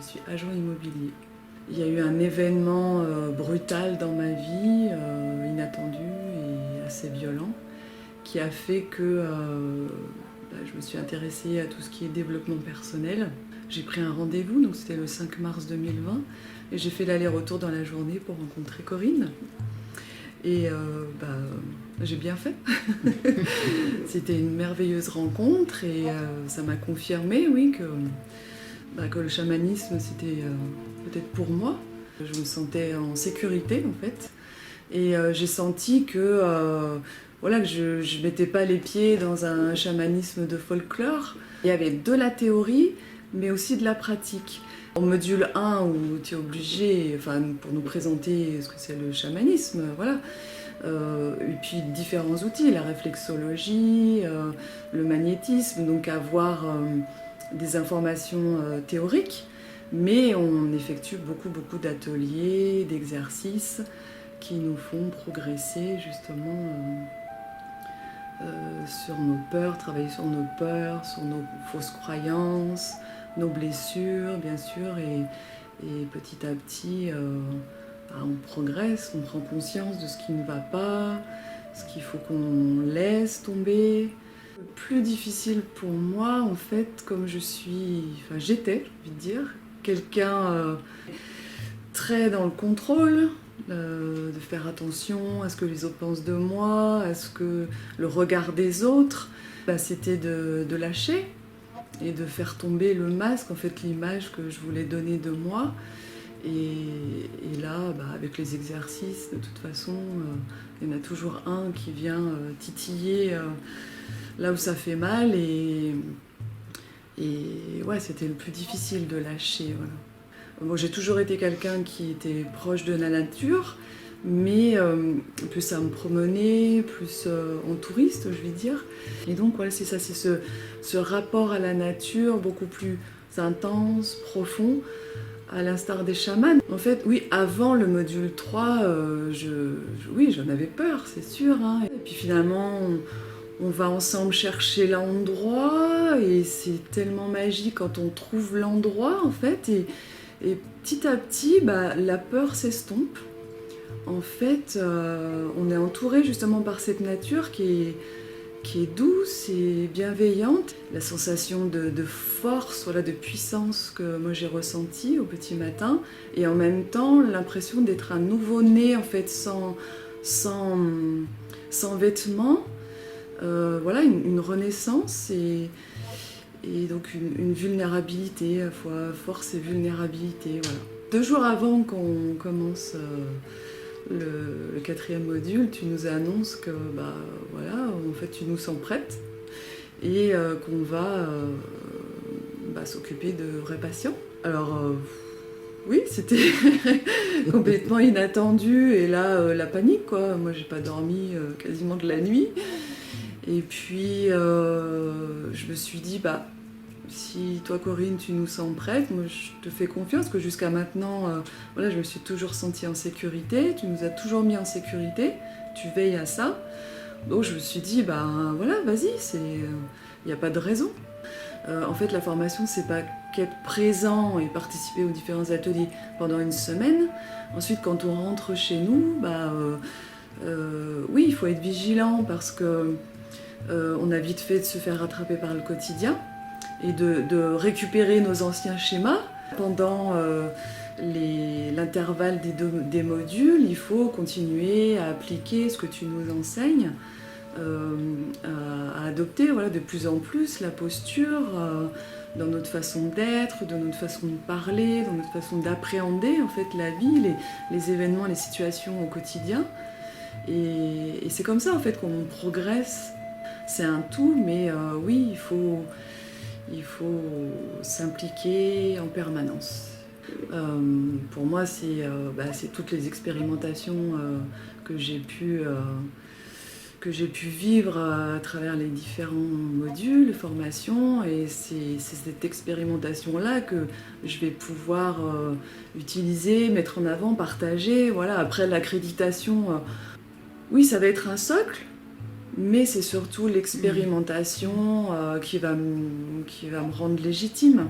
suis agent immobilier. Il y a eu un événement brutal dans ma vie, inattendu et assez violent, qui a fait que je me suis intéressée à tout ce qui est développement personnel. J'ai pris un rendez-vous, donc c'était le 5 mars 2020, et j'ai fait l'aller-retour dans la journée pour rencontrer Corinne. Et j'ai bien fait. C'était une merveilleuse rencontre et ça m'a confirmé, oui, que le chamanisme, c'était peut-être pour moi. Je me sentais en sécurité, en fait. Et j'ai senti que je ne mettais pas les pieds dans un chamanisme de folklore. Il y avait de la théorie, mais aussi de la pratique. En module 1, où tu es obligé, pour nous présenter ce que c'est le chamanisme, voilà. Et puis différents outils, la réflexologie, le magnétisme, donc avoir des informations théoriques, mais on effectue beaucoup d'ateliers, d'exercices qui nous font progresser justement sur nos peurs, travailler sur nos peurs, sur nos fausses croyances, nos blessures bien sûr, et petit à petit on progresse, on prend conscience de ce qui ne va pas, ce qu'il faut qu'on laisse tomber. Le plus difficile pour moi, en fait, comme j'étais, j'ai envie de dire, quelqu'un très dans le contrôle, de faire attention à ce que les autres pensent de moi, à ce que le regard des autres, c'était de lâcher et de faire tomber le masque, en fait, l'image que je voulais donner de moi. Et là, avec les exercices, de toute façon, il y en a toujours un qui vient titiller là où ça fait mal. Et ouais, c'était le plus difficile de lâcher. Voilà. Bon, j'ai toujours été quelqu'un qui était proche de la nature, mais plus à me promener, plus en touriste, je vais dire. Et donc, voilà, c'est ça, c'est ce rapport à la nature beaucoup plus intense, profond, à l'instar des chamans. En fait, oui, avant le module 3, j'en avais peur, c'est sûr. Hein. Et puis finalement, on va ensemble chercher l'endroit, et c'est tellement magique quand on trouve l'endroit, en fait. Et petit à petit, la peur s'estompe. En fait, on est entouré justement par cette nature qui est douce et bienveillante. La sensation de force, voilà, de puissance que moi j'ai ressentie au petit matin, et en même temps l'impression d'être un nouveau-né, en fait, sans vêtements. Voilà, une renaissance et donc une vulnérabilité, à la fois force et vulnérabilité. Voilà. 2 jours avant qu'on commence le 4e module, tu nous annonces que en fait, tu nous sens prête et qu'on va s'occuper de vrais patients. Alors oui, c'était complètement inattendu, et là la panique, quoi. Moi j'ai pas dormi quasiment de la nuit, et puis je me suis dit si toi, Corinne, tu nous sens prête, moi je te fais confiance, que jusqu'à maintenant, je me suis toujours sentie en sécurité, tu nous as toujours mis en sécurité, tu veilles à ça. Donc je me suis dit, vas-y, il n'y a pas de raison. En fait, la formation, c'est pas qu'être présent et participer aux différents ateliers pendant une semaine. Ensuite, quand on rentre chez nous, oui, il faut être vigilant, parce que on a vite fait de se faire rattraper par le quotidien, et de récupérer nos anciens schémas. Pendant l'intervalle des modules, il faut continuer à appliquer ce que tu nous enseignes, à adopter, voilà, de plus en plus la posture dans notre façon d'être, dans notre façon de parler, dans notre façon d'appréhender, en fait, la vie, les événements, les situations au quotidien. Et c'est comme ça, en fait, qu'on progresse. C'est un tout, mais oui, il faut s'impliquer en permanence. Pour moi, c'est toutes les expérimentations que j'ai pu vivre à travers les différents modules, formations, et c'est cette expérimentation-là que je vais pouvoir utiliser, mettre en avant, partager. Voilà. Après l'accréditation, oui, ça va être un socle, mais c'est surtout l'expérimentation qui va me rendre légitime.